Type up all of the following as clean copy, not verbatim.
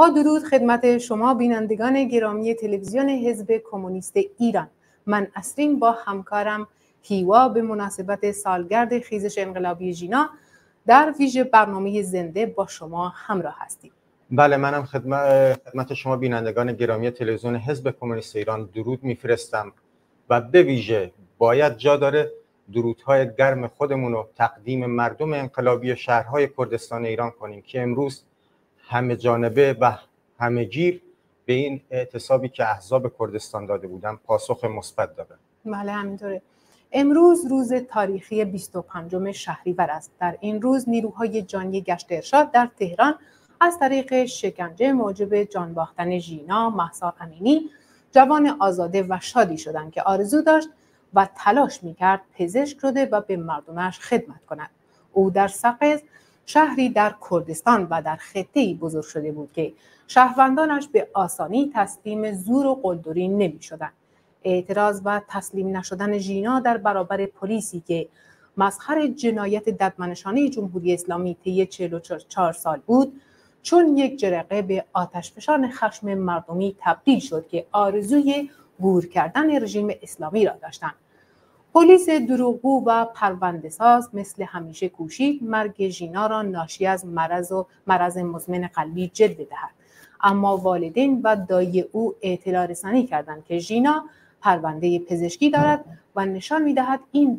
با درود خدمت شما بینندگان گرامی تلویزیون حزب کمونیست ایران. من اسرین با همکارم هیوا به مناسبت سالگرد خیزش انقلابی ژینا در ویژه برنامه زنده با شما همراه هستیم. بله، منم خدمت شما بینندگان گرامی تلویزیون حزب کمونیست ایران درود میفرستم و به ویژه باید جا داره درودهای گرم خودمون رو تقدیم مردم انقلابی شهرهای کردستان ایران کنیم که امروز همه جانبه و همه گیر به این اعتصابی که احزاب کردستان داده بودن پاسخ مثبت دادن. بله همینطوره. امروز روز تاریخی 25 شهریور است. در این روز نیروهای جانی گشت ارشاد در تهران از طریق شکنجه موجب جان باختن ژینا مهسا امینی جوان آزاده و شادی شدند که آرزو داشت و تلاش میکرد پزشک شده و به مردمش خدمت کند. او در سقز شهری در کردستان و در خطه‌ای بزرگ شده بود که شهروندانش به آسانی تسلیم زور و قلدری نمی‌شدند. اعتراض و تسلیم نشدن ژینا در برابر پلیسی که مظهر جنایت ددمنشانه جمهوری اسلامی طی 44 سال بود، چون یک جرقه به آتشفشان خشم مردمی تبدیل شد که آرزوی گور کردن رژیم اسلامی را داشتند. پلیس دروغگو و پرونده‌ساز مثل همیشه کوشید مرگ ژینا را ناشی از مرض مزمن قلبی جلوه بدهد، اما والدین و دایی او اطلاع رسانی کردند که ژینا پرونده پزشکی دارد و نشان می‌دهد این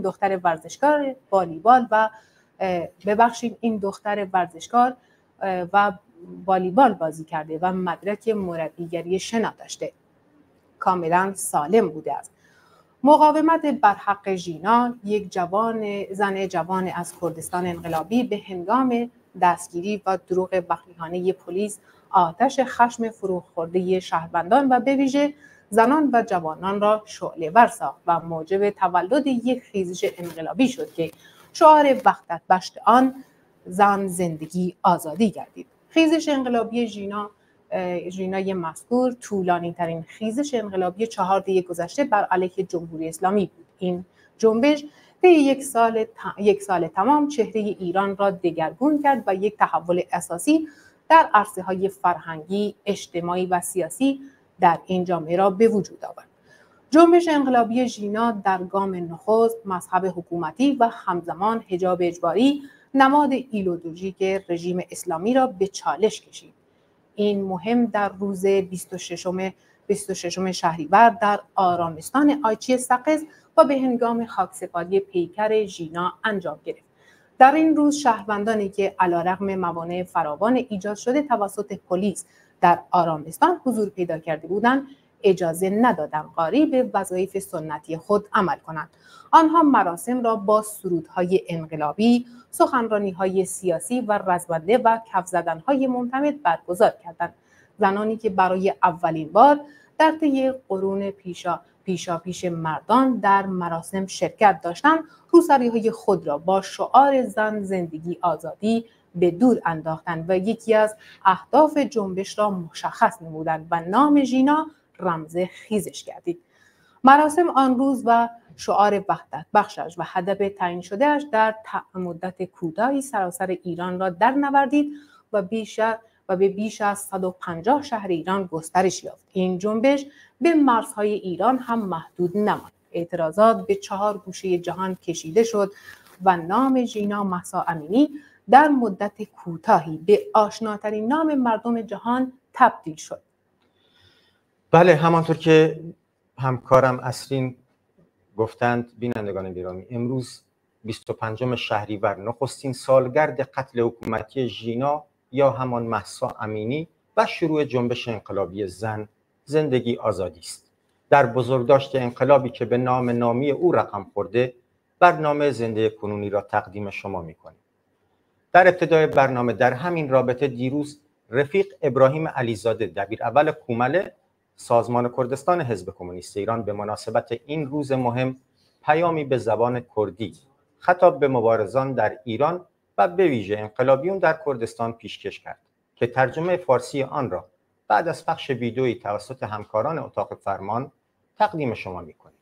دختر ورزشکار والیبال و والیبال بازی کرده و مدرک مربیگری شنا داشته، کاملا سالم بوده است. مقاومت بر حق ژینا، یک زن جوان از کردستان انقلابی، به هنگام دستگیری و دروغ وقیحانه پلیس آتش خشم فروخورده شهروندان و به ویژه زنان و جوانان را شعله‌ور ساخت و موجب تولد یک خیزش انقلابی شد که شعار وحدت بخش آن زن، زندگی، آزادی گردید. خیزش انقلابی ژینای مذکور طولانی ترین خیزش انقلابی 4 دی گذشته بر علیه جمهوری اسلامی بود. این جنبش طی یک سال تمام چهره ایران را دگرگون کرد و یک تحول اساسی در عرصه‌های فرهنگی، اجتماعی و سیاسی در این جامعه را به وجود آورد. جنبش انقلابی ژینا در گام نخست مذهب حکومتی و همزمان حجاب اجباری، نماد ایدئولوژیک رژیم اسلامی را به چالش کشید. این مهم در روز 26 شهریور در آرامستان آیچی سقز و به هنگام خاکسپاری پیکر ژینا انجام گرفت. در این روز شهروندانی که علیرغم موانع فراوان ایجاد شده توسط پلیس در آرامستان حضور پیدا کرده بودند، اجازه ندادند قاری به وظایف سنتی خود عمل کنند. آنها مراسم را با سرودهای انقلابی، سخنرانی‌های سیاسی و رزمنده و کف زدن‌های معتمد برگزار کردند. زنانی که برای اولین بار در طی قرون پیش مردان در مراسم شرکت داشتند، روسری‌های خود را با شعار زن، زندگی، آزادی به دور انداختند و یکی از اهداف جنبش را مشخص نمودند و نام ژینا رمز خیزش گردید. مراسم آن روز و شعار وحدت بخشش و هدف تعیین شده‌اش در مدت کوتاهی سراسر ایران را درنوردید و به بیش از 150 شهر ایران گسترش یافت. این جنبش به مرزهای ایران هم محدود نماند. اعتراضات به 4 گوشه جهان کشیده شد و نام ژینا مهسا امینی در مدت کوتاهی به آشناترین نام مردم جهان تبدیل شد. بله، همانطور که همکارم اسرین گفتند بینندگان گرامی، امروز 25 شهریور نخستین سالگرد قتل حکومتی ژینا یا همان مهسا امینی و شروع جنبش انقلابی زن، زندگی، آزادی است. در بزرگداشت انقلابی که به نام نامی او رقم خورده، برنامه زنده کنونی را تقدیم شما می‌کنیم. در ابتدای برنامه در همین رابطه دیروز رفیق ابراهیم علیزاده، دبیر اول کومله سازمان کردستان حزب کمونیست ایران، به مناسبت این روز مهم پیامی به زبان کردی خطاب به مبارزان در ایران و به ویژه انقلابیون در کردستان پیشکش کرد که ترجمه فارسی آن را بعد از پخش ویدئویی توسط همکاران اتاق فرمان تقدیم شما می‌کنیم.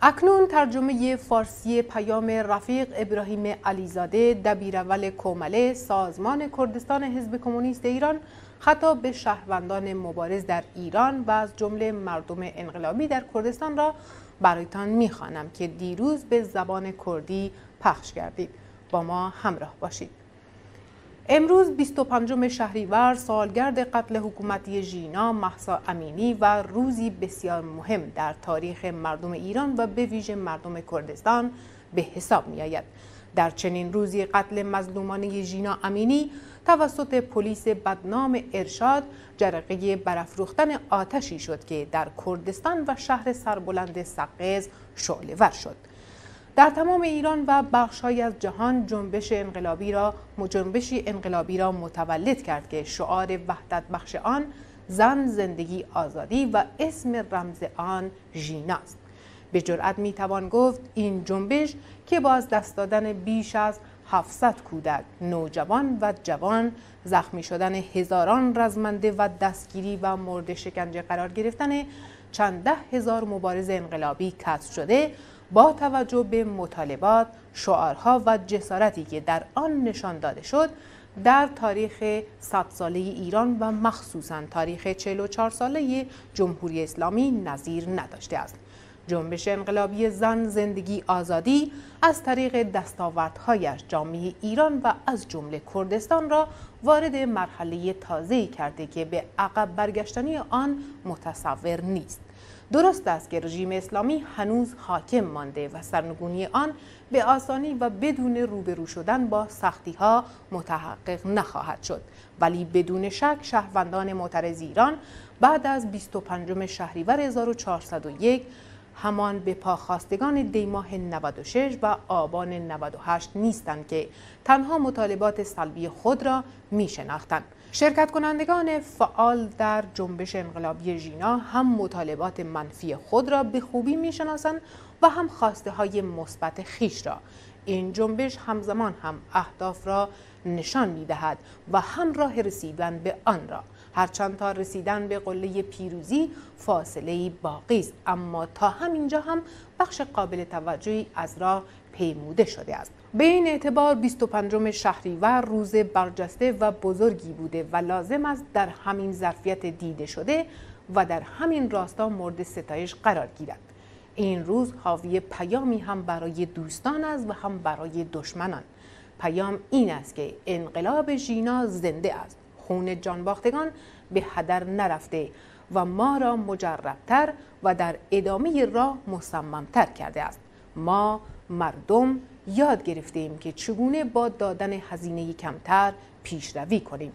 اکنون ترجمه فارسی پیام رفیق ابراهیم علیزاده دبیراول کومله سازمان کردستان حزب کمونیست ایران خطاب به شهروندان مبارز در ایران و از جمله مردم انقلابی در کردستان را برایتان می‌خوانم که دیروز به زبان کردی پخش کردید. با ما همراه باشید. امروز 25 شهریور سالگرد قتل حکومتی ژینا مهسا امینی و روزی بسیار مهم در تاریخ مردم ایران و به ویژه مردم کردستان به حساب می آید. در چنین روزی قتل مظلومانه ژینا امینی توسط پلیس بدنام ارشاد جرقه برافروختن آتشی شد که در کردستان و شهر سربلند سقز شعله‌ور شد. در تمام ایران و بخش‌هایی از جهان جنبشی انقلابی را متولد کرد که شعار وحدت بخش آن زن، زندگی، آزادی و اسم رمز آن ژینا است. به جرئت میتوان گفت این جنبش که با از دست دادن بیش از 700 کودک، نوجوان و جوان، زخمی شدن هزاران رزمنده و دستگیری و مورد شکنجه قرار گرفتن چند ده هزار مبارز انقلابی کسب شده، با توجه به مطالبات، شعارها و جسارتی که در آن نشان داده شد، در تاریخ 100 ساله ایران و مخصوصاً تاریخ 44 ساله جمهوری اسلامی نظیر نداشته است. جنبش انقلابی زن، زندگی، آزادی از طریق دستاوردهایش جامعه ایران و از جمله کردستان را وارد مرحله تازه‌ای کرده که به عقب برگشتنی آن متصور نیست. درست است که رژیم اسلامی هنوز حاکم مانده و سرنگونی آن به آسانی و بدون روبرو شدن با سختی‌ها متحقق نخواهد شد، ولی بدون شک شهروندان معترض ایران بعد از 25 شهریور 1401 همان به پاخواستگان دیماه 96 و آبان 98 نیستند که تنها مطالبات سلبی خود را می شناختند. شرکت کنندگان فعال در جنبش انقلابی ژینا هم مطالبات منفی خود را به خوبی می شناسند و هم خواسته های مثبت خویش را. این جنبش همزمان هم اهداف را نشان می دهد و هم راه رسیدن به آن را. هرچند تا رسیدن به قله پیروزی فاصله‌ای باقی است، اما تا همینجا هم بخش قابل توجهی از راه پیموده شده است. به این اعتبار 25 شهریور روز برجسته و بزرگی بوده و لازم است در همین ظرفیت دیده شده و در همین راستا مورد ستایش قرار گیرد. این روز حاوی پیامی هم برای دوستان است و هم برای دشمنان. پیام این است که انقلاب ژینا زنده است. خون جانباختگان به هدر نرفته و ما را مجربتر و در ادامه راه مصممتر کرده است. ما مردم یاد گرفتیم که چگونه با دادن هزینه کمتر پیشروی کنیم.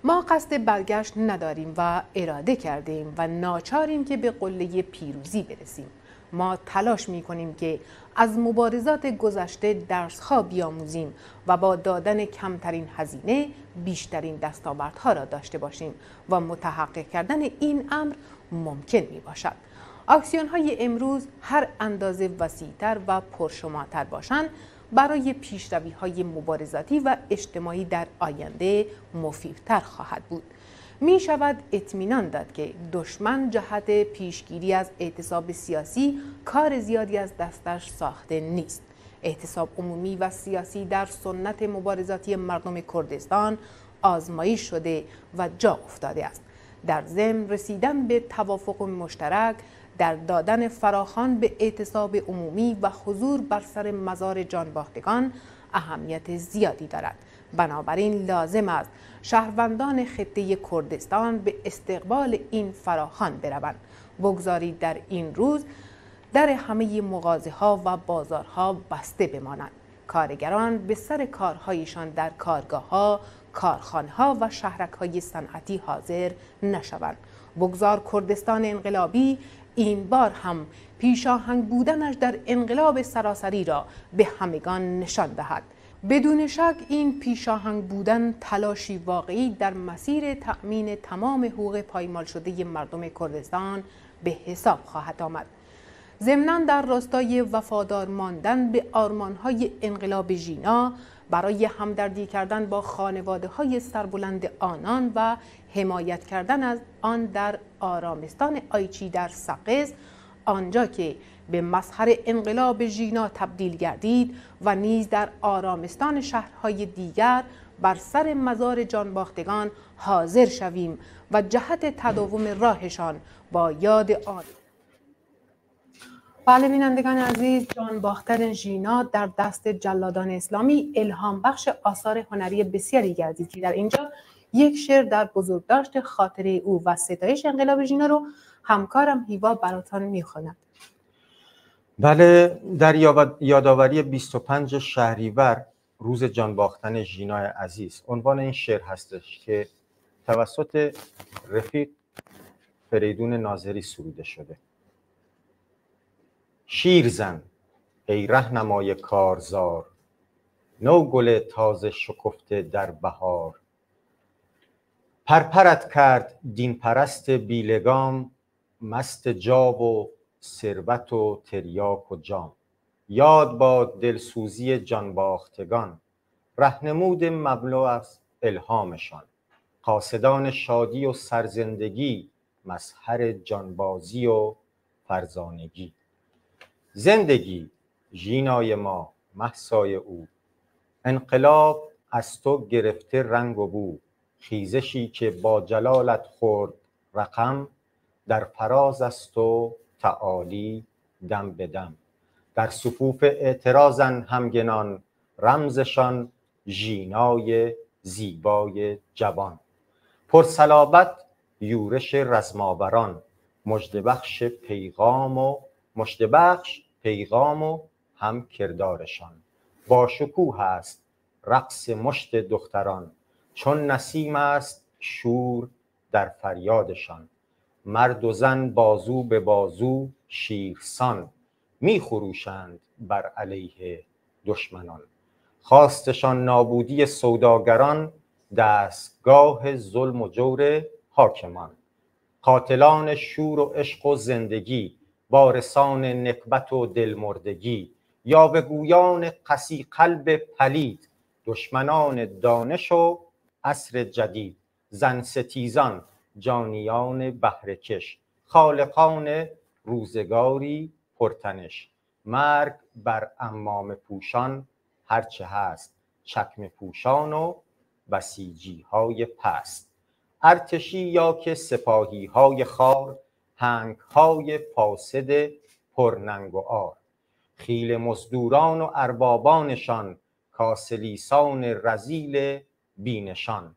ما قصد برگشت نداریم و اراده کردیم و ناچاریم که به قله پیروزی برسیم. ما تلاش می کنیم که از مبارزات گذشته درس‌ها بیاموزیم و با دادن کمترین هزینه بیشترین دستاوردها را داشته باشیم و متحقق کردن این امر ممکن می باشد. اکسیون‌های امروز هر اندازه وسیع‌تر و پرشمارتر باشند برای پیشروی‌های مبارزاتی و اجتماعی در آینده مفیدتر خواهد بود. می شود اطمینان داد که دشمن جهت پیشگیری از اعتصاب سیاسی کار زیادی از دستش ساخته نیست. اعتصاب عمومی و سیاسی در سنت مبارزاتی مردم کردستان آزمایش شده و جا افتاده است. در ضمن رسیدن به توافق مشترک در دادن فراخوان به اعتصاب عمومی و حضور بر سر مزار جانباختگان اهمیت زیادی دارد. بنابراین لازم است شهروندان خطه کردستان به استقبال این فراخوان بروند. بگذارید در این روز در همه مغازه‌ها و بازارها بسته بمانند. کارگران به سر کارهایشان در کارگاه‌ها، کارخانه‌ها و شهرک‌های صنعتی حاضر نشوند. بگذار کردستان انقلابی این بار هم پیشاهنگ بودنش در انقلاب سراسری را به همگان نشان دهد. بدون شک این پیشاهنگ بودن تلاشی واقعی در مسیر تأمین تمام حقوق پایمال شده مردم کردستان به حساب خواهد آمد. ضمناً در راستای وفادار ماندن به آرمان‌های انقلاب ژینا برای همدردی کردن با خانواده‌های سربلند آنان و حمایت کردن از آن در آرامستان آیچی در سقز، آنجا که به مظهر انقلاب ژینا تبدیل گردید و نیز در آرامستان شهرهای دیگر بر سر مزار جانباختگان حاضر شویم و جهت تداوم راهشان با یاد آن. بله بینندگان عزیز، جانباختن ژینا در دست جلادان اسلامی الهام بخش آثار هنری بسیاری گردید که در اینجا یک شعر در بزرگداشت خاطره او و ستایش انقلاب ژینا رو همکارم هیوا براتان میخواند. بله، در یادآوری 25 شهریور روز جانباختن ژینای عزیز عنوان این شعر هستش که توسط رفیق فریدون ناظری سروده شده. شیر زن ای رهنمای کارزار، نو گل تازه شکفته در بهار. پرپرت کرد دین پرست بیلگام، مست جاب و ثروت و تریاک و جام. یاد باد دلسوزی جانباختگان، رهنمود مملو از الهامشان. قاصدان شادی و سرزندگی، مظهر جانبازی و فرزانگی. زندگی ژینای ما مهسای او، انقلاب از تو گرفته رنگ و بو. خیزشی که با جلالت خورد رقم، در فراز از تو تعالی دم به دم. در صفوف اعتراضن همگنان، رمزشان ژینای زیبای جوان. پرصلابت یورش رزماوران، مژده بخش پیغام و هم کردارشان. با شکوه است رقص مشت دختران، چون نسیم است شور در فریادشان. مرد و زن بازو به بازو شیرسان، می خروشند بر علیه دشمنان. خواستشان نابودی سوداگران، دستگاه ظلم و جور حاکمان. قاتلان شور و عشق و زندگی، وارثان نکبت و دلمردگی. یاوه‌گویان قسی قلب پلید، دشمنان دانش و عصر جدید. زن ستیزان جانیان بهره‌کش، خالقان روزگاری پرتنش. مرگ بر عمامه پوشان هرچه هست، چکمه پوشان و بسیجی های پست. ارتشی یا که سپاهی های خار، هنگ های فاسد پرننگ و عار. خیل مزدوران و اربابانشان، کاسلیسان رذیل بینشان.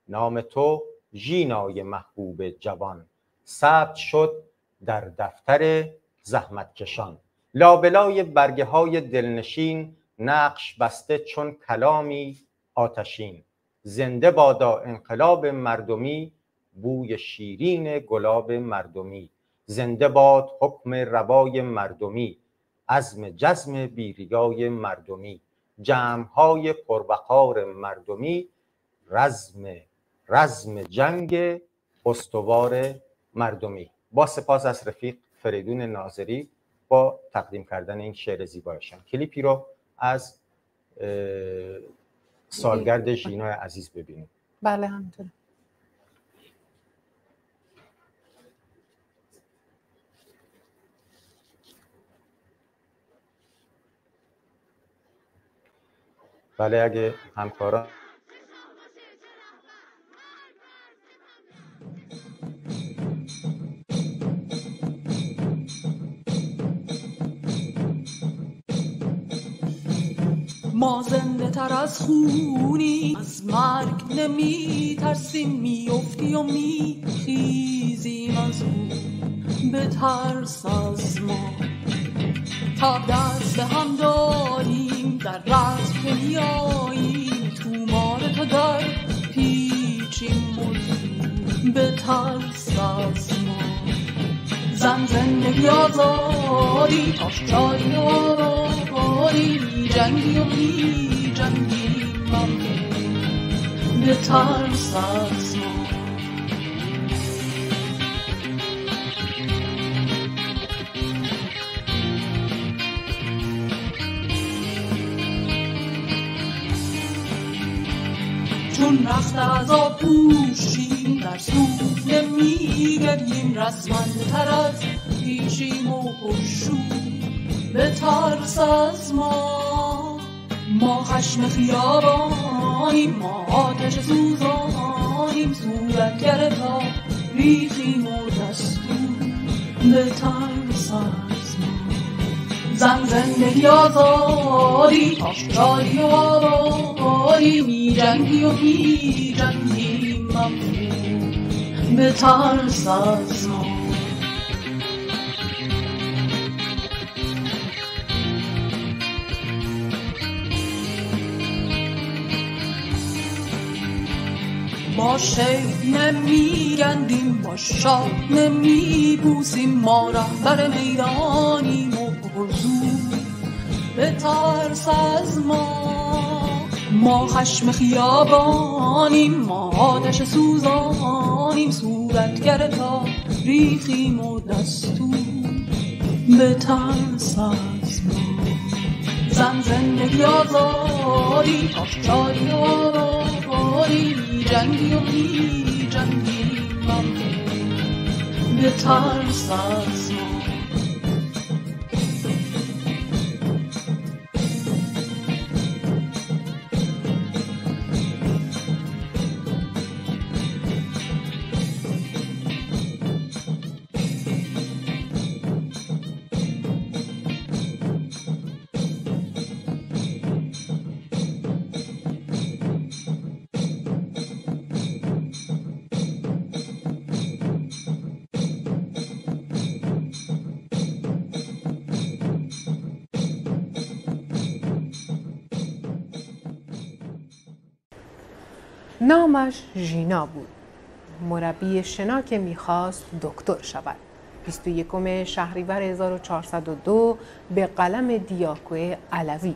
نام تو ژینای محبوب جوان، ثبت شد در دفتر زحمتکشان. لابلای برگه های دلنشین، نقش بسته چون کلامی آتشین. زنده بادا انقلاب مردمی، بوی شیرین گلاب مردمی. زنده باد حکم روای مردمی، عزم جزم بیریای مردمی. جمعهای پروقار مردمی، رزم جنگ استوار مردمی. با سپاس از رفیق فریدون ناظری با تقدیم کردن این شعر زیبایشان. کلیپی رو از سالگرد ژینای عزیز ببینیم. بله همینطوره. بله اگه همکاران ما زنده تر از خونی، از مرگ نمی ترسیم، میافتی و میخیزیم از اون به ترس از ما. تا دست هم داریم در رزم که میاییم، تو مار تو در پیچیم به ترس از ما. زن زندگی آزادی، تاش جایی آبادی، می جنگی و می جنگیم به ترس از ما. چون رخت از آب پوشیم، در سود نمیگریم، رسمنده تر از پیشیم و پرشور به ترس از ما. ما خشم خیابانیم، ما آتش سوزانیم، صورتگر تا ریخیم و دستور به ترس از ما. زن زندگی آزادی، تاش جایی و آبادی، می جنگی و می جنگیم به ترس از ما. با شیخ نمیگندیم، با شاه نمیبوسیم، ما رهبر میدانیم و حضور به ترس از ما. ما خشم خیابانیم، ما آتش سوزانیم، صورتگر تا ریخیم و دستور به ترس از ما. زن زندگی آزادی، تاش جایی آبادی، می جنگی و می جنگیم به ترس از ما. نامش ژینا بود. مربی شنا که میخواست دکتر شود. 21 شهریور 1402 به قلم دیاکو علوی.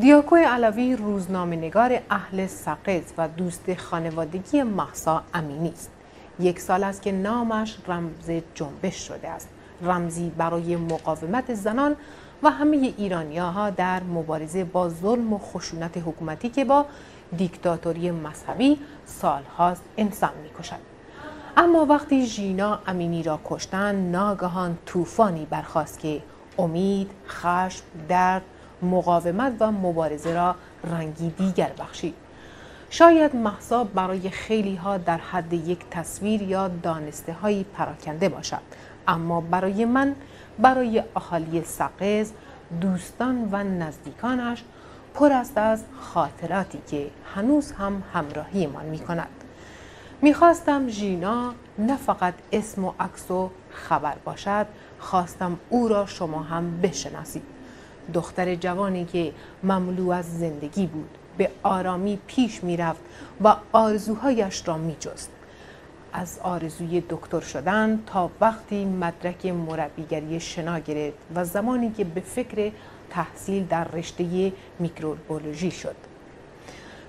دیاکو علوی روزنامه‌نگار اهل سقز و دوست خانوادگی مهسا امینی است. 1 سال است که نامش رمز جنبش شده است. رمزی برای مقاومت زنان و همه ایرانی‌ها در مبارزه با ظلم و خشونت حکومتی که با دیکتاتوری مذهبی سالهاست انسان می‌کشد. اما وقتی ژینا امینی را کشتند، ناگهان طوفانی برخاست که امید، خشم، درد، مقاومت و مبارزه را رنگی دیگر بخشید. شاید مهسا برای خیلی‌ها در حد یک تصویر یا دانسته‌هایی پراکنده باشد، اما برای من، برای اهالی سقز، دوستان و نزدیکانش پر است از خاطراتی که هنوز هم همراهیمان می‌کند. می‌خواستم ژینا نه فقط اسم و عکس و خبر باشد، خواستم او را شما هم بشناسید. دختر جوانی که مملو از زندگی بود، به آرامی پیش می‌رفت و آرزوهایش را می‌جست. از آرزوی دکتر شدن تا وقتی مدرک مربیگری شنا گرفت و زمانی که به فکر تحصیل در رشته میکروبیولوژی شد.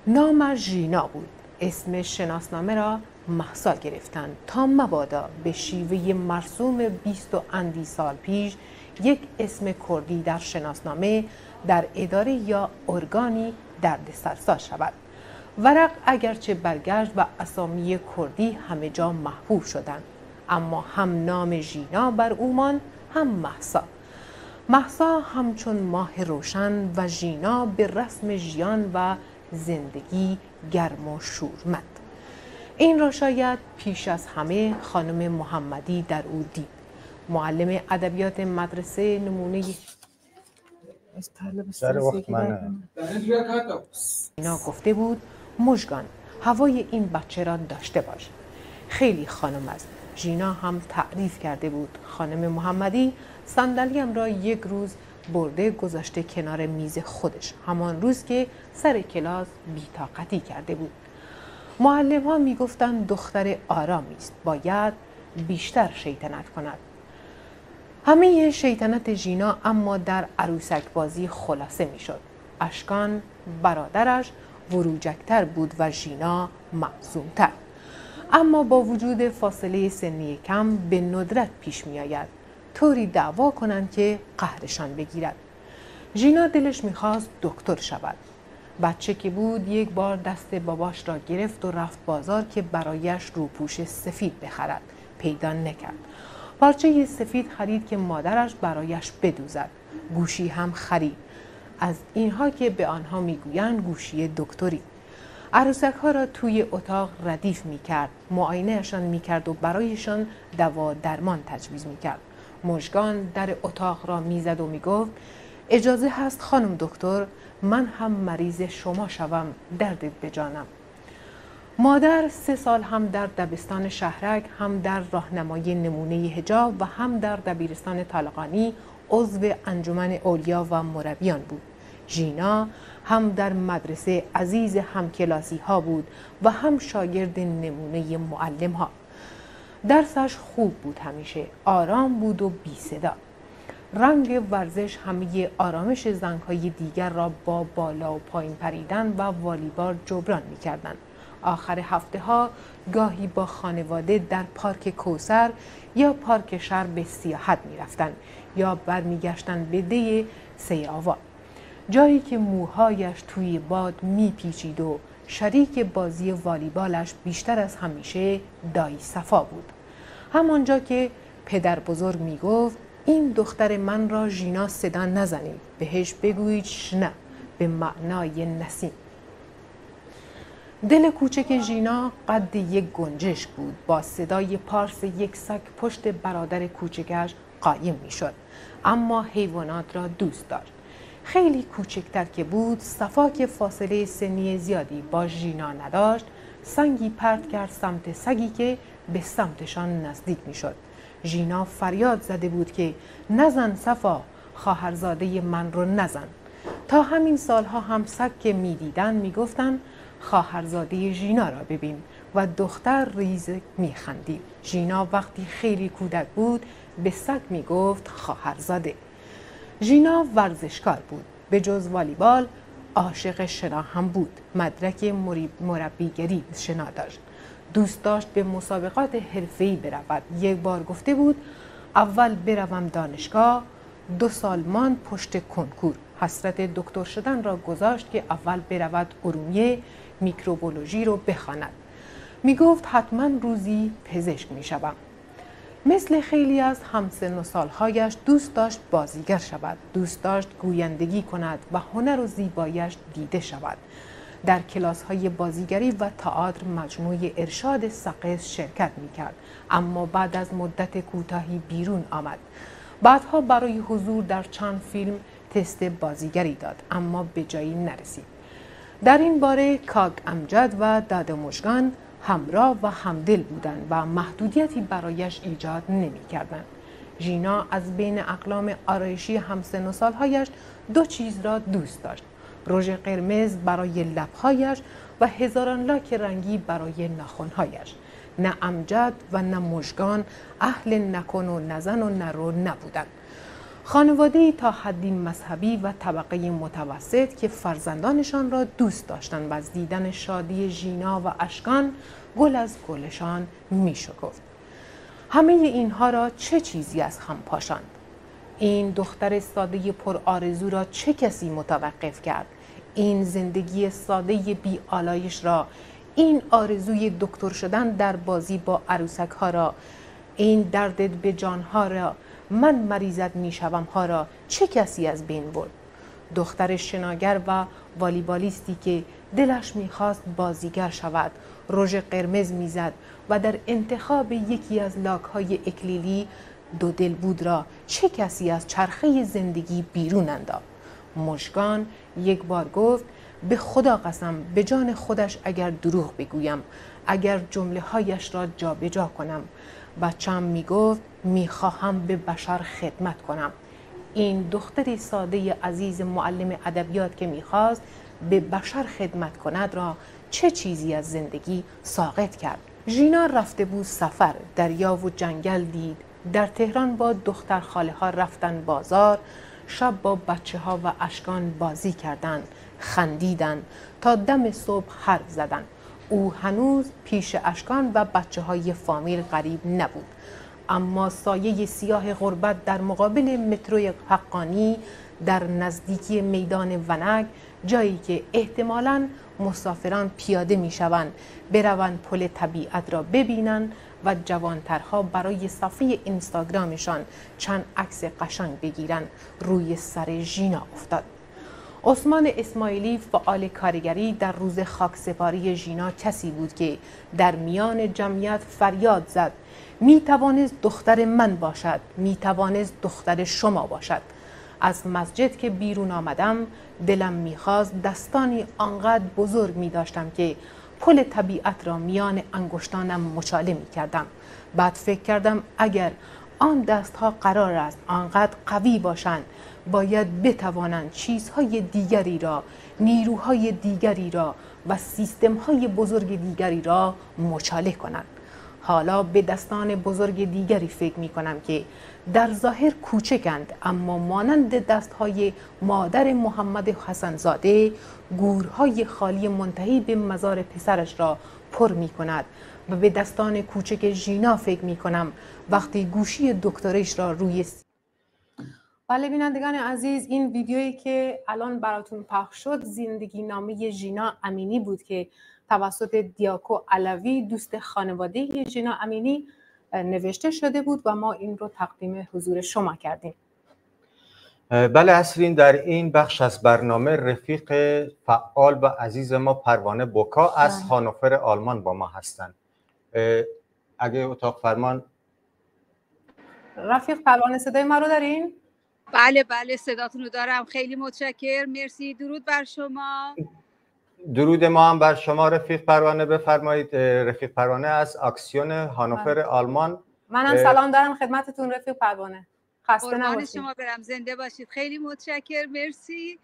نامش ژینا بود. اسم شناسنامه را مهسا گرفتند تا مبادا به شیوه مرسوم 20 و اندی سال پیش یک اسم کردی در شناسنامه در اداره یا ارگانی دردسرسا شود. ورق اگرچه برگشت و اسامی کردی همه جا محفوظ شدند، اما هم نام ژینا بر او ماند، هم مهسا. مهسا همچون ماه روشن و ژینا به رسم ژیان و زندگی گرم و شورمند. این را شاید پیش از همه خانم محمدی در او دید. معلم ادبیات مدرسه سر وقت منه. ژینا گفته بود مژگان هوای این بچه را داشته باش. خیلی خانم است. ژینا هم تعریف کرده بود. خانم محمدی صندلیم را یک روز برده گذاشته کنار میز خودش، همان روز که سر کلاس بی‌طاقتی کرده بود. معلم ها می گفتند دختر آرامی است، باید بیشتر شیطنت کند. همه شیطنت ژینا اما در عروسک بازی خلاصه می شد. اشکان برادرش وروجکتر بود و ژینا معصومتر. اما با وجود فاصله سنی کم به ندرت پیش می آید طوری دعوا کنند که قهرشان بگیرد. ژینا دلش می‌خواست دکتر شود. بچه که بود یک بار دست باباش را گرفت و رفت بازار که برایش روپوش سفید بخرد. پیدا نکرد. پارچه سفید خرید که مادرش برایش بدوزد. گوشی هم خرید. از اینها که به آنها میگویند گوشی دکتری. عروسک ها را توی اتاق ردیف میکرد. معاینهشان میکرد و برایشان دوا درمان تجویز میکرد. مژگان در اتاق را میزد و میگفت اجازه هست خانم دکتر من هم مریض شما شوم، دردت بجانم. مادر 3 سال هم در دبستان شهرک، هم در راهنمای نمونه حجاب و هم در دبیرستان طالقانی عضو انجمن اولیا و مربیان بود. ژینا هم در مدرسه عزیز همکلاسی ها بود و هم شاگرد نمونه معلم ها. درسش خوب بود، همیشه آرام بود و بی صدا. رنگ ورزش همه آرامش زنگ‌های دیگر را با بالا و پایین پریدن و والیبال جبران می‌کردند. آخر هفته ها گاهی با خانواده در پارک کوثر یا پارک شهر به سیاحت می‌رفتند یا برمیگشتند به دی سیاوا، جایی که موهایش توی باد می‌پیچید و شریک بازی والیبالش بیشتر از همیشه دایی صفا بود. همانجا که پدر بزرگ میگفت این دختر من را ژینا صدا نزنید، بهش بگویید شنه، به معنای نسیم. دل کوچک ژینا قد یک گنجش بود. با صدای پارس یک سگ پشت برادر کوچکش قایم میشد، اما حیوانات را دوست داشت. خیلی کوچکتر که بود، صفا که فاصله سنی زیادی با ژینا نداشت، سنگی پرت کرد سمت سگی که به سمتشان نزدیک میشد. ژینا فریاد زده بود که نزن صفا، خواهرزاده من رو نزن. تا همین سالها هم سگ که میدیدن میگفتن خواهرزاده ژینا را ببین و دختر ریز میخندید. ژینا وقتی خیلی کودک بود به سگ میگفت خواهرزاده. ژینا ورزشکار بود. به جز والیبال عاشق شنا هم بود. مدرک مربیگری شنا داشت. دوست داشت به مسابقات حرفه‌ای برود. یک بار گفته بود اول بروم دانشگاه، 2 سال ماند پشت کنکور. حسرت دکتر شدن را گذاشت که اول برود ارومیه میکروبیولوژی رو بخواند. میگفت حتما روزی پزشک میشوم. مثل خیلی از همسن و سالهایش دوست داشت بازیگر شود. دوست داشت گویندگی کند و هنر و زیباییش دیده شود. در کلاس‌های بازیگری و تئاتر مجموعه ارشاد سقز شرکت می‌کرد، اما بعد از مدت کوتاهی بیرون آمد. بعدها برای حضور در چند فیلم تست بازیگری داد، اما به جایی نرسید. در این باره کاگ امجد و داده مژگان همراه و همدل بودند و محدودیتی برایش ایجاد نمی‌کردند. ژینا از بین اقلام آرایشی همسن و سالهایش 2 چیز را دوست داشت: رژ قرمز برای لب‌هایش و هزاران لاک رنگی برای ناخن‌هایش. نه امجد و نه مژگان اهل نکن و نزن و نرو نبودند. خانواده‌ای تا حدی مذهبی و طبقه متوسط که فرزندانشان را دوست داشتند و از دیدن شادی ژینا و اشکان گل از گلشان می‌شکفت. همه اینها را چه چیزی از هم پاشاند؟ این دختر ساده پر آرزو را چه کسی متوقف کرد؟ این زندگی ساده بی آلایش را، این آرزوی دکتر شدن در بازی با عروسک ها را، این دردت به جان ها را، من مریضت می شوم ها را چه کسی از بین برد؟ دختر شناگر و والیبالیستی که دلش می‌خواست بازیگر شود، رژ قرمز می‌زد و در انتخاب یکی از لاک‌های اکلیلی 2 دل بود را چه کسی از چرخه زندگی بیرون انداخت؟ مژگان یک بار گفت به خدا قسم به جان خودش اگر دروغ بگویم، اگر جمله هایش را جابجا کنم. بچم می گفت می خواهم به بشر خدمت کنم. این دختری ساده عزیز معلم ادبیات که می‌خواست به بشر خدمت کند را چه چیزی از زندگی ساقط کرد. ژینا رفته بود سفر، دریا و جنگل دید. در تهران با دختر خاله ها رفتن بازار، شب با بچه ها و اشکان بازی کردند، خندیدن تا دم صبح حرف زدن. او هنوز پیش اشکان و بچه های فامیل غریب نبود، اما سایه سیاه غربت در مقابل متروی حقانی در نزدیکی میدان ونک، جایی که احتمالاً مسافران پیاده می شوند بروند پل طبیعت را ببینند و جوانترها برای صفحه اینستاگرامشان چند عکس قشنگ بگیرند، روی سر ژینا افتاد. عثمان اسماعیلی فعال کارگری در روز خاکسپاری ژینا کسی بود که در میان جمعیت فریاد زد می توانست دختر من باشد، می توانست دختر شما باشد. از مسجد که بیرون آمدم دلم میخواست دستانی آنقدر بزرگ می داشتم که پل طبیعت را میان انگشتانم مچاله می کردم. بعد فکر کردم اگر آن دستها قرار است آنقدر قوی باشند، باید بتوانند چیزهای دیگری را، نیروهای دیگری را و سیستمهای بزرگ دیگری را مچاله کنند. حالا به دستان بزرگ دیگری فکر می کنم که در ظاهر کوچکند، اما مانند دستهای مادر محمد حسنزاده گورهای خالی منتهی به مزار پسرش را پر می کند. و به دستان کوچک ژینا فکر می کنم وقتی گوشی دکترش را روی بله بینندگان عزیز، این ویدیویی که الان براتون پخش شد زندگی نامه ژینا امینی بود که توسط دیاکو علوی دوست خانواده ژینا امینی نوشته شده بود و ما این رو تقدیم حضور شما کردیم. بله اسرین، در این بخش از برنامه رفیق فعال و عزیز ما پروانه بوکا از هانوفر آلمان با ما هستند. اگه اتاق فرمان رفیق پروانه صدای ما رو دارین؟ بله بله صداتون رو دارم. خیلی متشکر، مرسی. درود بر شما. درود ما هم بر شما رفیق پروانه. بفرمایید. رفیق پروانه از اکسیون هانوفر آلمان. منم سلام دارم خدمتتون رفیق پروانه. خسته نباشید. شما برم، زنده باشید. خیلی متشکر، مرسی.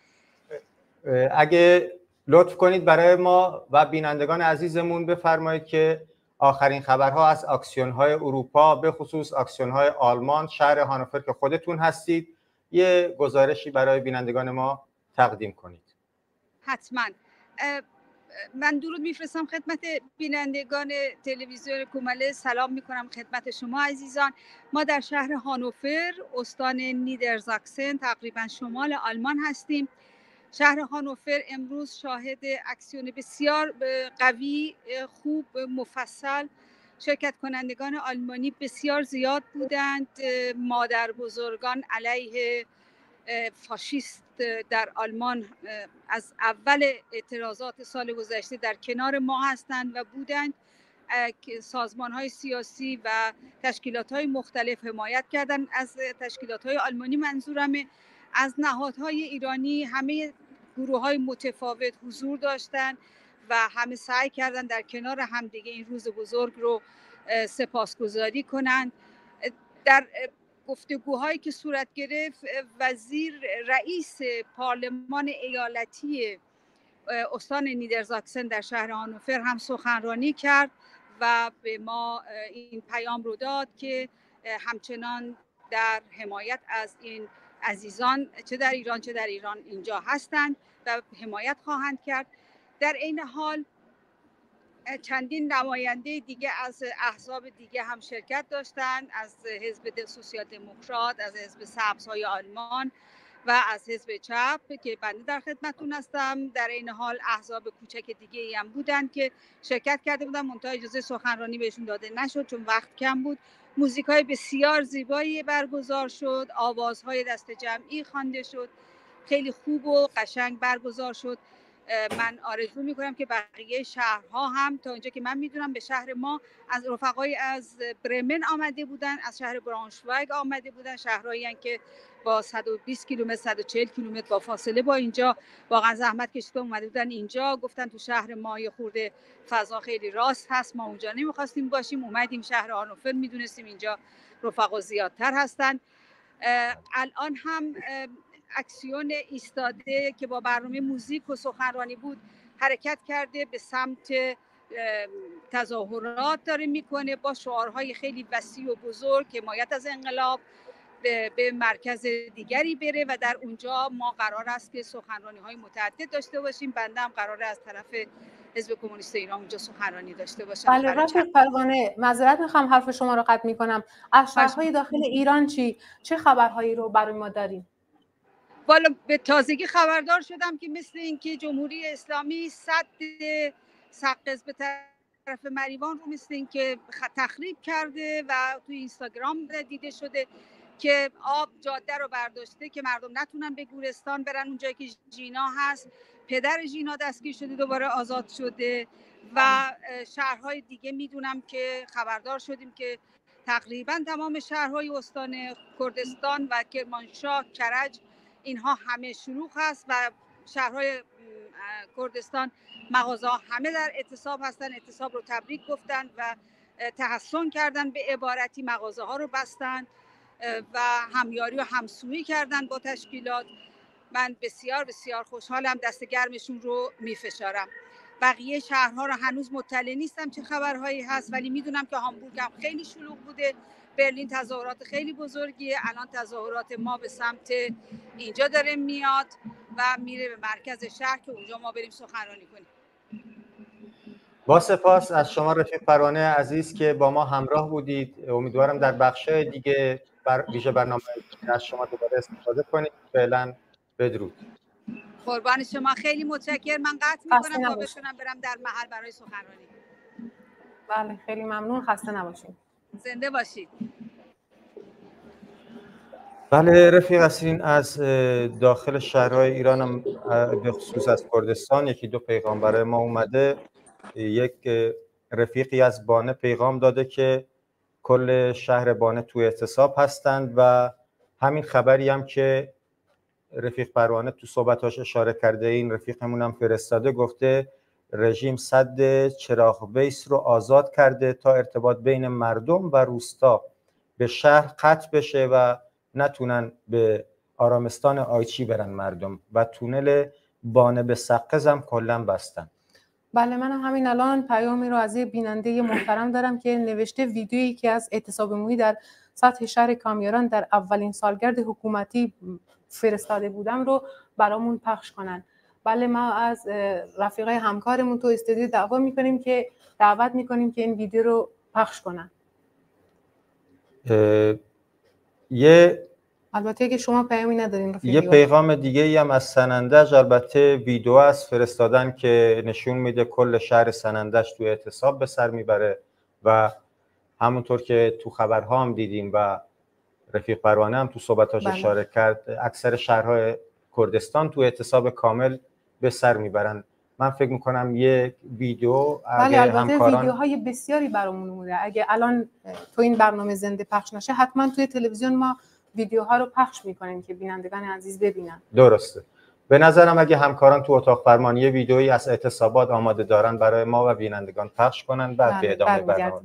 اگه لطف کنید برای ما و بینندگان عزیزمون بفرمایید که آخرین خبرها از اکسیون‌های اروپا، به خصوص اکسیون‌های آلمان، شهر هانوفر که خودتون هستید، یه گزارشی برای بینندگان ما تقدیم کنید. حتما. من درود میفرستم خدمت بینندگان تلویزیون کومله. سلام میکنم خدمت شما عزیزان. ما در شهر هانوفر، استان نیدرزاکسن، تقریبا شمال آلمان هستیم. شهر هانوفر امروز شاهد اکسیون بسیار قوی، خوب، مفصل. شرکت کنندگان آلمانی بسیار زیاد بودند. مادر بزرگان علیه فاشیست در آلمان از اول اعتراضات سال گذشته در کنار ما هستند و بودند. سازمان‌های سیاسی و تشکیلات‌های مختلف حمایت کردند از تشکیلات‌های آلمانی. منظورم از نهادهای ایرانی، همه گروه‌های متفاوت حضور داشتند و همه سعی کردند در کنار همدیگه این روز بزرگ رو سپاسگزاری کنند. در گفتگوهایی که صورت گرفت، رئیس پارلمان ایالتی استان نیدرزاکسن در شهر هانوفر هم سخنرانی کرد و به ما این پیام رو داد که همچنان در حمایت از این عزیزان چه در ایران اینجا هستند و حمایت خواهند کرد. در این حال چندین نماینده دیگه از احزاب دیگه هم شرکت داشتند، از حزب سوسیال دموکرات، از حزب سبزهای آلمان و از حزب چپ که بنده در خدمتتون هستم. در این حال احزاب کوچک دیگه ای هم بودند که شرکت کرده بودند، منتها اجازه سخنرانی بهشون داده نشد چون وقت کم بود. موزیکای بسیار زیبایی برگزار شد، آوازهای دست جمعی خوانده شد، خیلی خوب و قشنگ برگزار شد. من آرزو میکنم که بقیه شهرها هم تا اینجا که من میدونم به شهر ما از رفقای از برمن آمده بودن، از شهر برانشوایگ آمده بودن، شهرهایی هستند که با 120 کیلومتر 140 کیلومتر با فاصله با اینجا واقعا زحمت کشیده اومده بودن اینجا، گفتن تو شهر ما یه خورده فضا خیلی راست هست، ما اونجا نمیخواستیم باشیم، اومدیم شهر هانوفر، میدونستیم اینجا رفقا زیادتر هستن. الان هم اکسیون ایستاده که با برنامه موزیک و سخنرانی بود حرکت کرده به سمت تظاهرات داره میکنه با شعارهای خیلی وسیع و بزرگ که حمایت از انقلاب، به مرکز دیگری بره و در اونجا ما قرار است که سخنرانی های متعدد داشته باشیم. بنده هم قراره از طرف حزب کمونیست ایران اونجا سخنرانی داشته باشم. بله رفیق پروانه، معذرت میخوام حرف شما رو قطع میکنم. از شهرهای داخل ایران چه خبرهایی رو برای ما داریم؟ والا به تازگی خبردار شدم که مثل اینکه جمهوری اسلامی سد سقز به طرف مریوان رو مثل اینکه تخریب کرده و توی اینستاگرام دیده شده که آب جاده رو برداشته که مردم نتونن به گورستان برن، اونجایی که ژینا هست. پدر ژینا دستگیر شده دوباره آزاد شده و شهرهای دیگه میدونم که خبردار شدیم که تقریبا تمام شهرهای استان کردستان و کرمانشاه، کرج، اینها همه شلوغ هست و شهرهای کردستان مغازه‌ها همه در اعتصاب هستن، اعتصاب رو تبریک گفتن و تحسن کردن، به عبارتی مغازه‌ها رو بستن و همیاری و همسویی کردن با تشکیلات. من بسیار بسیار خوشحالم، دست گرمشون رو میفشارم. بقیه شهرها رو هنوز مطلع نیستم چه خبرهایی هست، ولی میدونم که هامبورگ هم خیلی شلوغ بوده، برلین تظاهرات خیلی بزرگیه، الان تظاهرات ما به سمت اینجا داره میاد و میره به مرکز شهر که اونجا ما بریم سخنرانی کنیم. با سپاس از شما رفیق پروانه عزیز که با ما همراه بودید. امیدوارم در بخش‌های دیگه ویژه برنامه از شما دوباره استفاده کنید. فعلا بدرود. قربان شما، خیلی متشکرم. من قطع میکنم تا بتونم برم در محل برای سخنرانی. بله خیلی ممنون، خسته نباشید. زنده باشید. بله رفیق اسرین، از داخل شهرهای ایران هم به خصوص از کردستان یکی دو پیغام برای ما اومده. یک رفیقی از بانه پیغام داده که کل شهر بانه توی اعتصاب هستند و همین خبری هم که رفیق پروانه تو صحبتاش اشاره کرده، این رفیقمون هم فرستاده، گفته رژیم سد چراغ ویس رو آزاد کرده تا ارتباط بین مردم و روستا به شهر قطع بشه و نتونن به آرامستان آیچی برن مردم، و تونل بانه به سقز هم کلا بستن. بله من همین الان پیامی رو از یه بیننده محترم دارم که نوشته ویدیویی که از اعتصاب عمومی در سطح شهر کامیاران در اولین سالگرد حکومتی فرستاده بودم رو برامون پخش کنن. بله ما از رفیقای همکارمون تو استودیو دعوت میکنیم که این ویدیو رو پخش کنن. البته که شما پیامی ندارین رفیقی. یه پیغام دیگه ای هم از سنندج، البته ویدیو از فرستادن که نشون میده کل شهر سنندج تو اعتصاب به سر میبره و همونطور که تو خبرها هم دیدیم و رفیق پروانه هم تو صحبتاش اشاره کرد، اکثر شهرهای کردستان تو اعتصاب کامل به سر میبرن. من فکر میکنم یه ویدیو اگه همکاران ویدیوهای بسیاری برامون اومده، اگه الان تو این برنامه زنده پخش نشه حتما توی تلویزیون ما ویدیوها رو پخش میکنیم که بینندگان عزیز ببینن. درسته. به نظرم اگه همکاران تو اتاق فرمانی ویدیویی از اعتصابات آماده دارن برای ما و بینندگان پخش کنن، بعد به ادامه برنامه.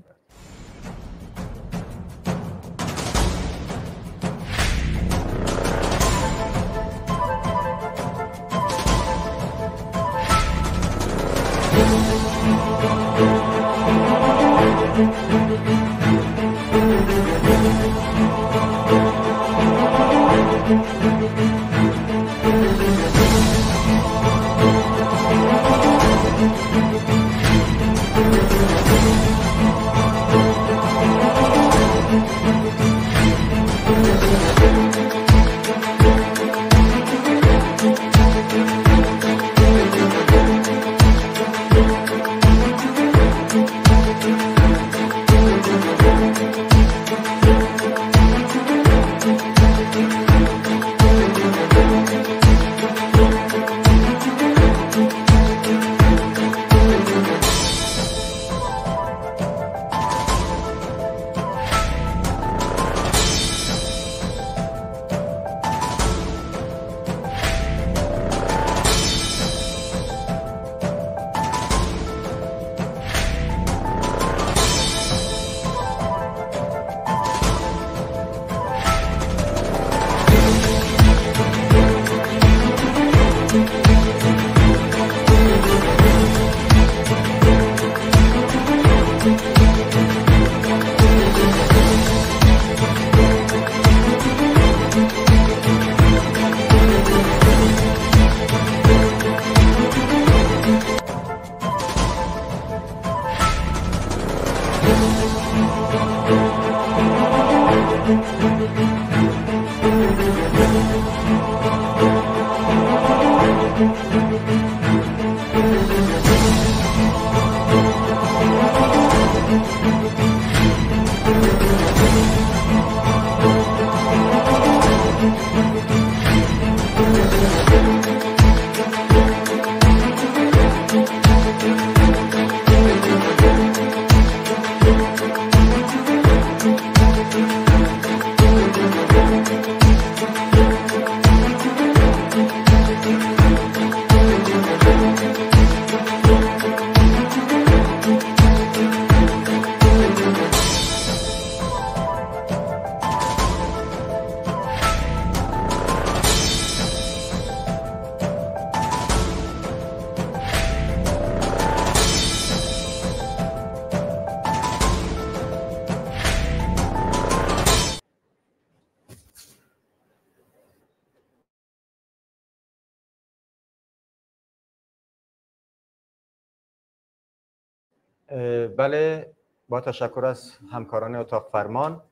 بله، با تشکر از همکاران اتاق فرمان.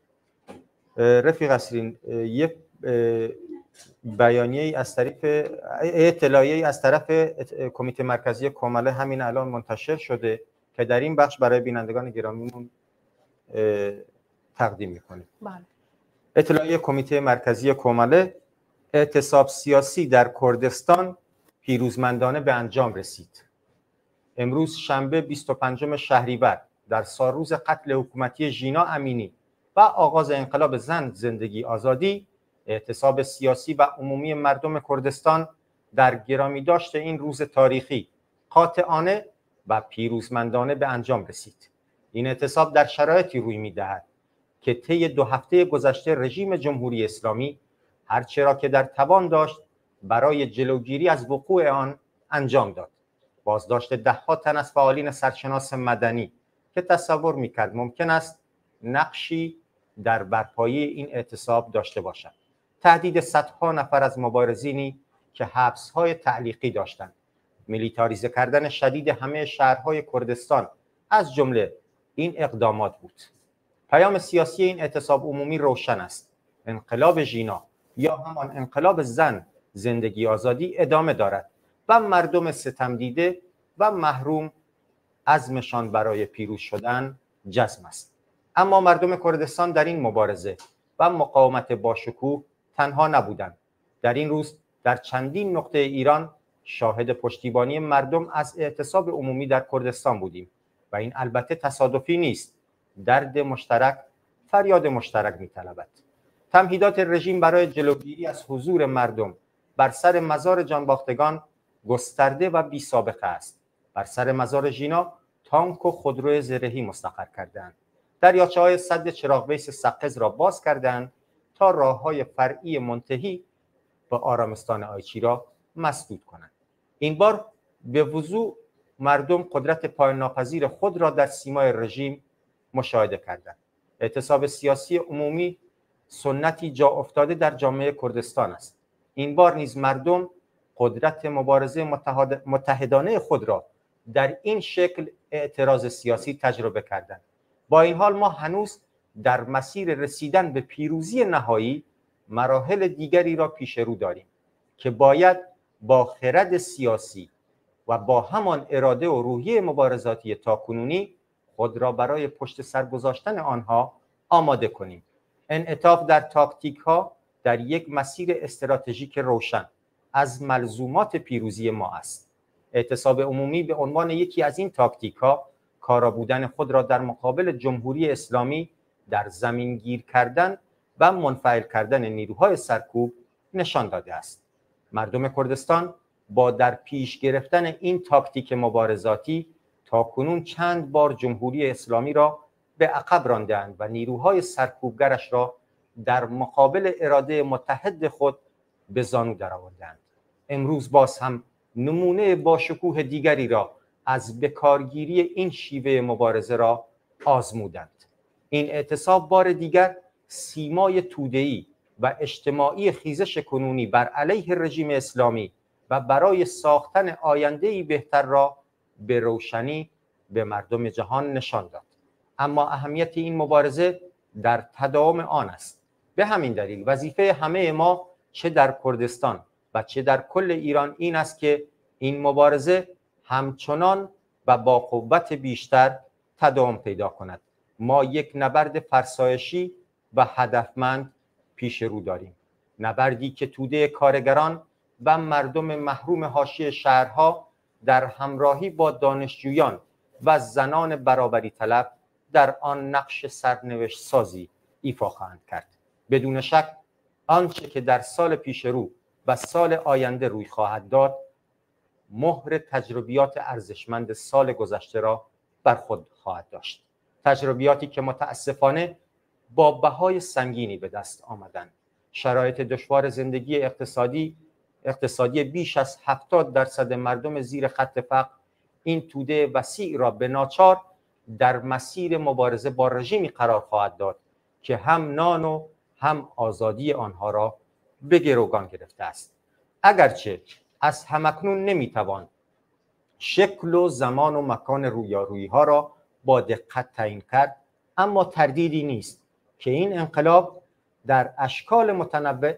رفیق اسرین، یک بیانیه از طریق اطلاعیه از طرف کمیته مرکزی کماله همین الان منتشر شده که در این بخش برای بینندگان گرامیمون تقدیم می‌کنیم. بله. اطلاعیه کمیته مرکزی کماله: اعتصاب سیاسی در کردستان پیروزمندانه به انجام رسید. امروز شنبه 25 شهریور در سالروز قتل حکومتی ژینا امینی و آغاز انقلاب زن زندگی آزادی، اعتصاب سیاسی و عمومی مردم کردستان در گرامی داشت این روز تاریخی قاطعانه و پیروزمندانه به انجام رسید. این اعتصاب در شرایطی روی می‌دهد که طی 2 هفته گذشته رژیم جمهوری اسلامی هرچه را که در توان داشت برای جلوگیری از وقوع آن انجام داد. بازداشت 10 تن از فعالین سرشناس مدنی که تصور می‌کرد ممکن است نقشی در برپایی این اعتصاب داشته باشد. تهدید صدها نفر از مبارزینی که حبس‌های تعلیقی داشتند. میلیتاریزه کردن شدید همه شهرهای کردستان از جمله این اقدامات بود. پیام سیاسی این اعتصاب عمومی روشن است. انقلاب ژینا یا همان انقلاب زن زندگی آزادی ادامه دارد و مردم ستم دیده و محروم عزمشان برای پیروز شدن جزم است. اما مردم کردستان در این مبارزه و مقاومت باشکوه تنها نبودند. در این روز در چندین نقطه ایران شاهد پشتیبانی مردم از اعتصاب عمومی در کردستان بودیم و این البته تصادفی نیست. درد مشترک فریاد مشترک می‌طلبد. تمهیدات رژیم برای جلوگیری از حضور مردم بر سر مزار جانباختگان گسترده و بی سابقه است. بر سر مزار ژینا تانک و خودرو زرهی مستقر کردند. دریاچه‌های سد چراغ‌ویس سقز را باز کردند تا راه‌های فرعی منتهی به آرامستان آیچی را مسدود کنند. این بار به وضوح مردم قدرت پایان ناپذیر خود را در سیمای رژیم مشاهده کردند. اعتصاب سیاسی عمومی سنتی جا افتاده در جامعه کردستان است. این بار نیز مردم قدرت مبارزه متحدانه خود را در این شکل اعتراض سیاسی تجربه کردند. با این حال ما هنوز در مسیر رسیدن به پیروزی نهایی مراحل دیگری را پیش رو داریم که باید با خرد سیاسی و با همان اراده و روحیه مبارزاتی تاکنونی خود را برای پشت سر گذاشتن آنها آماده کنیم. انعطاف در تاکتیک ها در یک مسیر استراتژیک روشن از ملزومات پیروزی ما است. اعتصاب عمومی به عنوان یکی از این تاکتیک ها کارا بودن خود را در مقابل جمهوری اسلامی در زمین گیر کردن و منفعل کردن نیروهای سرکوب نشان داده است. مردم کردستان با در پیش گرفتن این تاکتیک مبارزاتی تاکنون چند بار جمهوری اسلامی را به عقب رانده‌اند و نیروهای سرکوبگرش را در مقابل اراده متحد خود به زانو درآوردند. امروز باز هم نمونه با شکوه دیگری را از بکارگیری این شیوه مبارزه را آزمودند. این اعتصاب بار دیگر سیمای توده‌ای و اجتماعی خیزش کنونی بر علیه رژیم اسلامی و برای ساختن آینده‌ای بهتر را به روشنی به مردم جهان نشان داد. اما اهمیت این مبارزه در تداوم آن است. به همین دلیل وظیفه همه ما چه در کردستان و چه در کل ایران این است که این مبارزه همچنان و با قوت بیشتر تداوم پیدا کند. ما یک نبرد فرسایشی و هدفمند پیش رو داریم، نبردی که توده کارگران و مردم محروم حاشیه شهرها در همراهی با دانشجویان و زنان برابری طلب در آن نقش سرنوشت سازی ایفا خواهند کرد. بدون شک آنچه که در سال پیش رو و سال آینده روی خواهد داد مهر تجربیات ارزشمند سال گذشته را بر خود خواهد داشت. تجربیاتی که متاسفانه با بهای سنگینی به دست آمدند. شرایط دشوار زندگی اقتصادی بیش از 70% مردم زیر خط فقر این توده وسیع را به ناچار در مسیر مبارزه با رژیمی قرار خواهد داد که هم نان و هم آزادی آنها را به گروگان گرفته است. اگرچه از همکنون نمیتوان شکل و زمان و مکان رویارویی ها را با دقت تعیین کرد، اما تردیدی نیست که این انقلاب در اشکال متنوع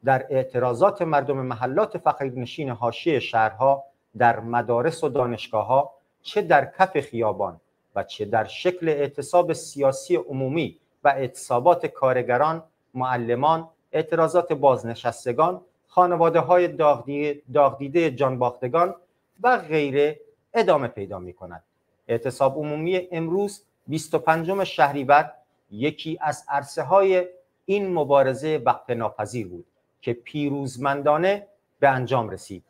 در اعتراضات مردم محلات فقیرنشین حاشیه شهرها، در مدارس و دانشگاه‌ها، چه در کف خیابان و چه در شکل اعتصاب سیاسی عمومی و اعتصابات کارگران، معلمان، اعتراضات بازنشستگان، خانواده‌های داغدیده جانباختگان و غیره ادامه پیدا می‌کند. اعتصاب عمومی امروز 25 شهریور یکی از عرصه‌های این مبارزه وقف ناپذیر بود که پیروزمندانه به انجام رسید.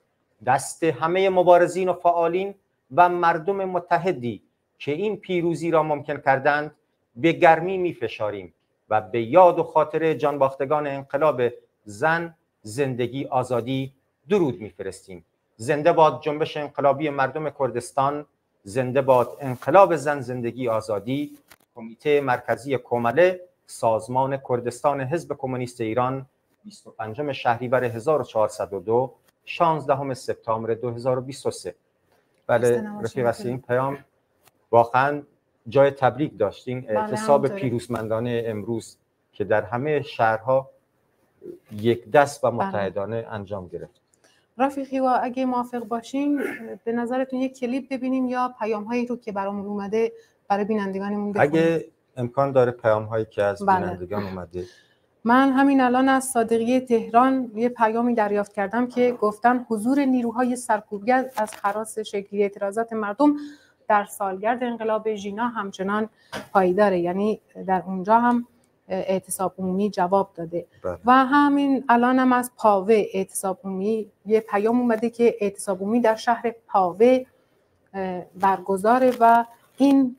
دست همه مبارزین و فعالین و مردم متحدی که این پیروزی را ممکن کردند به گرمی می‌فشاریم و به یاد و خاطره جانباختگان انقلاب زن، زندگی، آزادی درود می‌فرستیم. زنده باد جنبش انقلابی مردم کردستان، زنده باد انقلاب زن، زندگی، آزادی. کمیته مرکزی کومله، سازمان کردستان حزب کمونیست ایران، 25 شهریور 1402، 16 سپتامبر 2023. بله رفیق اصلی، این پیام واقعا جای تبریک داشتین. اعتصاب پیروزمندانه امروز که در همه شهرها یک دست و متحدانه انجام گرفت. رفیقی و اگه موافق باشین به نظرتون یک کلیپ ببینیم یا پیام هایی رو که برامون اومده برای بینندگانمون بخونیم؟ اگه امکان داره پیام هایی که از بینندگان اومده. من همین الان از صادقیه تهران یه پیامی دریافت کردم که گفتن حضور نیروهای سرکوبگر از خراس شکلی اعتراضات مردم در سالگرد انقلاب ژینا همچنان پایداره، یعنی در اونجا هم اعتصاب عمومی جواب داده. و همین الان هم از پاوه اعتصاب عمومی یه پیام اومده که اعتصاب عمومی در شهر پاوه برگزاره و این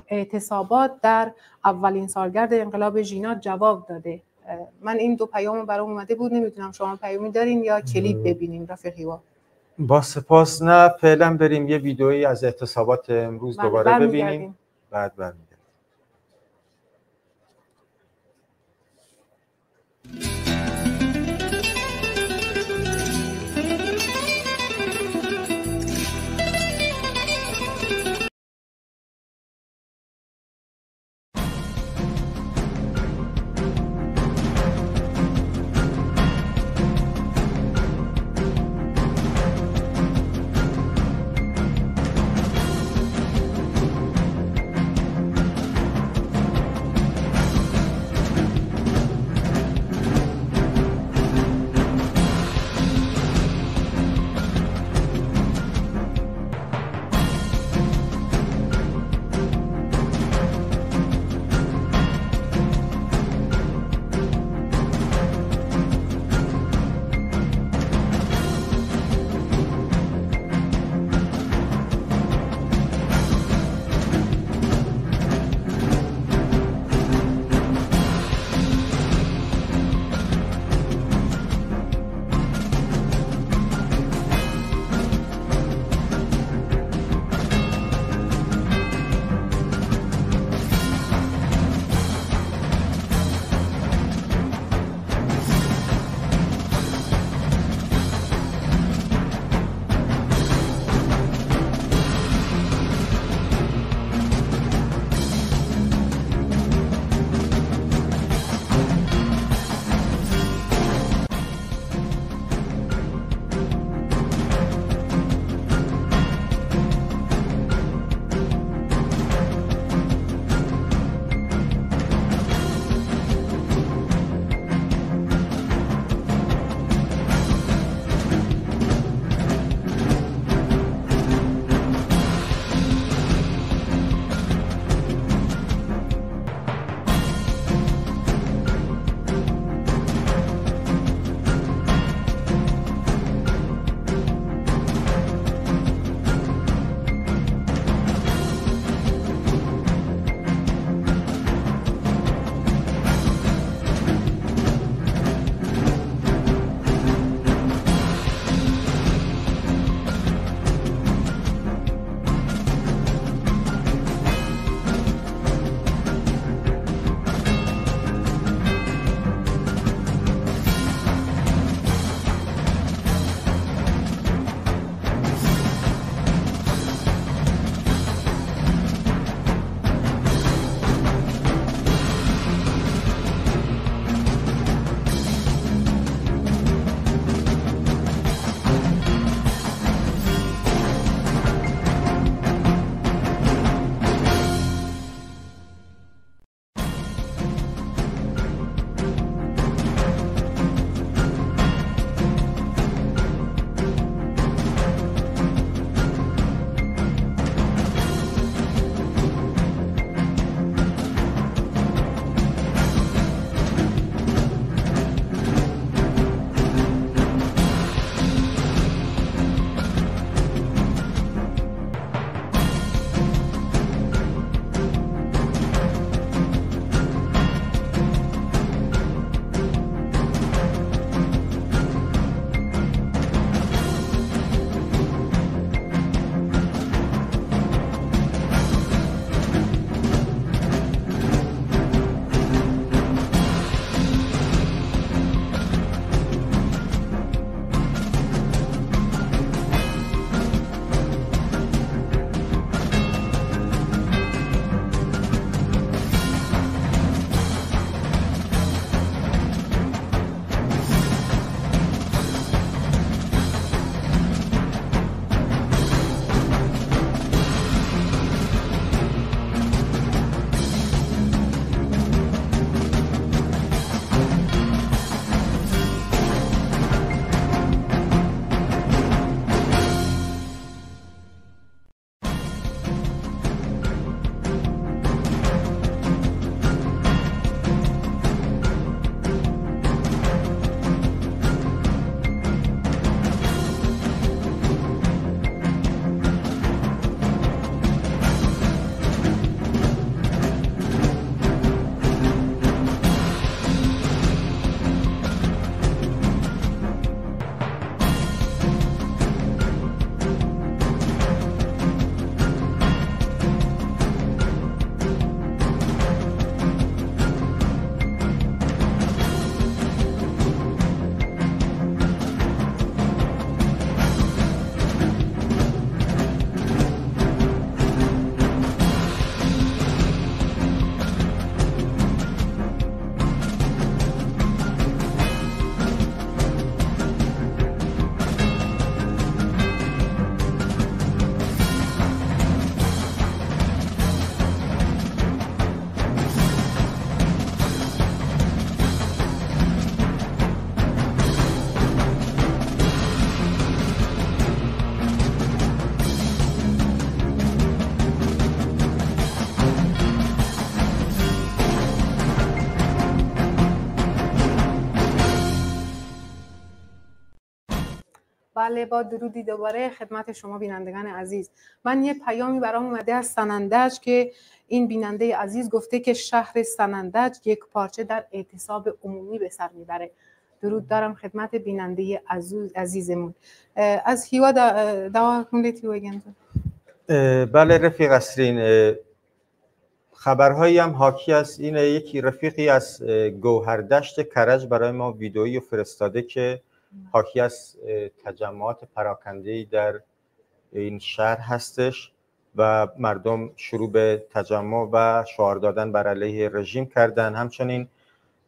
اعتصابات در اولین سالگرد انقلاب ژینا جواب داده. من این دو پیام برام اومده بود، نمیدونم شما پیامی دارین یا کلیپ ببینیم رفیقی ها؟ با سپاس. نه فعلا بریم یه ویدئویی از اعتصابات امروز دوباره ببینیم، بعد برمیگردیم. بله، با درودی دوباره خدمت شما بینندگان عزیز. من یه پیامی برام اومده از سنندج که این بیننده عزیز گفته که شهر سنندج یک پارچه در اعتصاب عمومی به سر میبره. درود دارم خدمت بیننده عزیزمون. از هیوا دعا کنید هیوا گنزو. بله رفیق اسرین، خبرهایی هم حاکی از این، یکی رفیقی از گوهردشت کرج برای ما ویدئویی فرستاده که حاکی از تجمعات پراکنده‌ای در این شهر هستش و مردم شروع به تجمع و شعار دادن بر علیه رژیم کردن. همچنین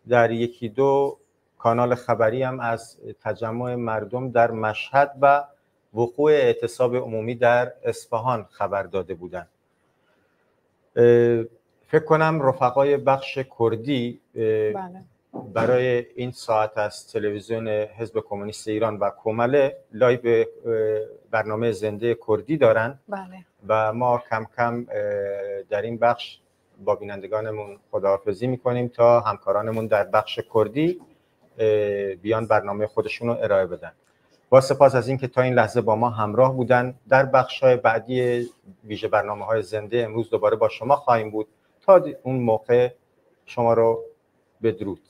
در یکی دو کانال خبری هم از تجمع مردم در مشهد و وقوع اعتصاب عمومی در اصفهان خبر داده بودند. فکر کنم رفقای بخش کردی برای این ساعت از تلویزیون حزب کمونیست ایران و کومله لایو برنامه زنده کردی دارن. بله. و ما کم کم در این بخش با بینندگانمون خداحافظی میکنیم تا همکارانمون در بخش کردی بیان برنامه خودشون رو ارائه بدن. با سپاس از اینکه تا این لحظه با ما همراه بودن. در بخش‌های بعدی ویژه برنامه‌های زنده امروز دوباره با شما خواهیم بود. تا اون موقع شما رو بدرود.